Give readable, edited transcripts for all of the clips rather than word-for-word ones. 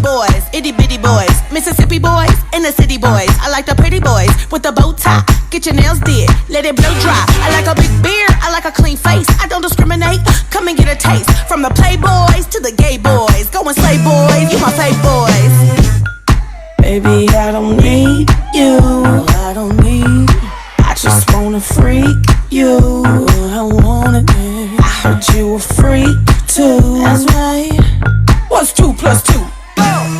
boys, itty bitty boys, Mississippi boys, and the city boys. I like the pretty boys with the bow tie. Get your nails did, let it blow dry. I like a big beard, I like a clean face. I don't discriminate, come and get a taste. From the playboys to the gay boys. Go and slay boys, you my fave boys. Baby, I don't need you. I don't need. I just wanna freak you. I want it. I heard you a freak too. That's right. What's 2 plus 2? 4,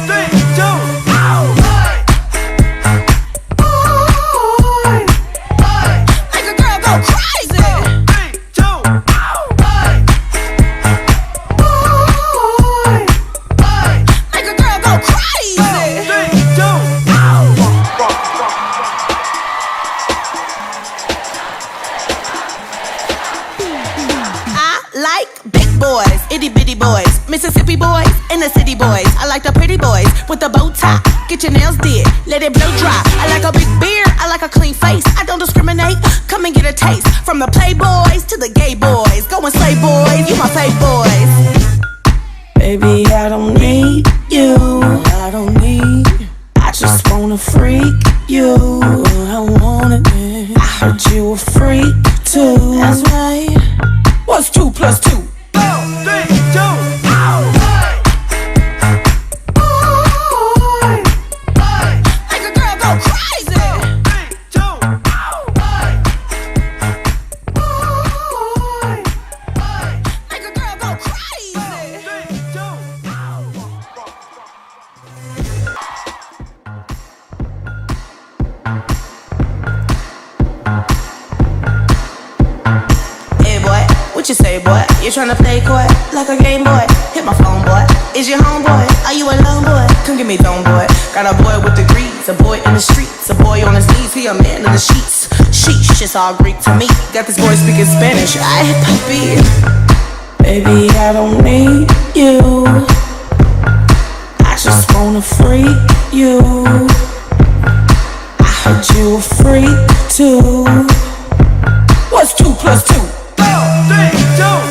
3, 2. Make a girl go crazy. 3, 2. Make a girl go crazy. 3, 2. I like big boys, itty bitty boys, Mississippi boys, and the city boys. I like the pretty boys with the bow tie. Get your nails did, let it blow dry. I like a big beard, I like a clean face. I don't discriminate, come and get a taste. From the playboys to the gay boys. Go and slay boys, you my fave boys. Baby, I don't need you. I don't need. I just wanna freak you. I want it. I heard you a freak too. That's right. What's 2 plus 2? 4, 3, 2. Make a girl go crazy. 3, 2. Make a girl go crazy. 3, 2. Hey boy, what you say boy? You tryna play coy like a game boy? Hit my phone boy. Is your homeboy? Are you alone boy? Come get me thrown boy. Got a boy with degrees, a boy in the streets, a boy on his knees, he a man in the sheets. Sheesh, it's all Greek to me. Got this boy speaking Spanish. I hit puppy. Baby, I don't need you. I just wanna freak you. I heard you a freak too. What's 2 plus 2? 4, 3, 2.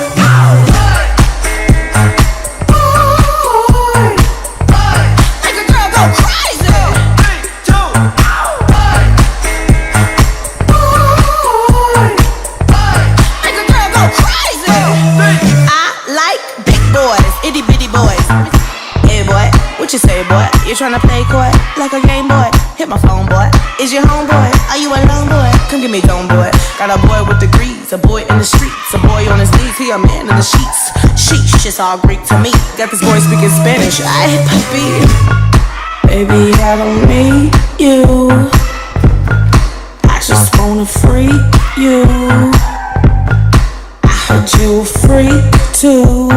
Make a girl go crazy. 3, 2. Make a girl go crazy. I like big boys, itty bitty boys. Hey boy, what you say boy? You tryna play coy like a game boy? Hit my phone boy. Is your homeboy? Are you alone boy? Come get me thrown boy. Got a boy with degrees, a boy in the streets, a boy on his knees, he a man in the sheets. Sheesh, it's all Greek to me. Got this boy speaking Spanish. I hit puppy. Baby, I don't need you. I just wanna freak you. I heard you a freak too.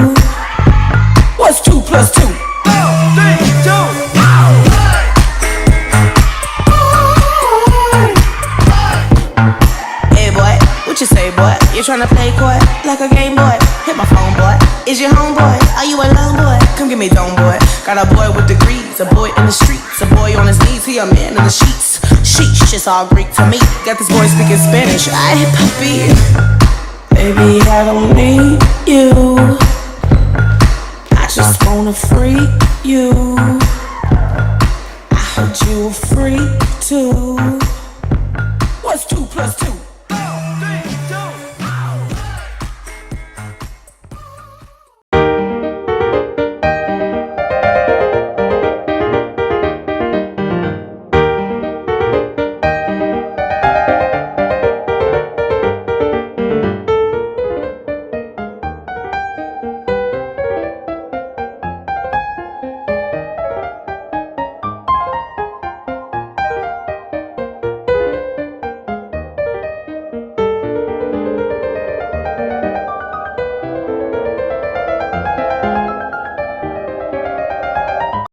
What's 2 plus 2? 4, 3, 2. Hey boy, what you say boy? You tryna play coy like a game boy? Hit my phone boy. Is your homeboy? Are you alone boy? Come get me thrown boy. Got a boy with degrees, a boy in the streets, a boy on his knees, he a man in the sheets. Sheesh, it's all Greek to me. Got this boy speaking Spanish. I hit puppy. Baby, I don't need you. I just wanna freak you. I heard you a freak too. What's 2 plus 2?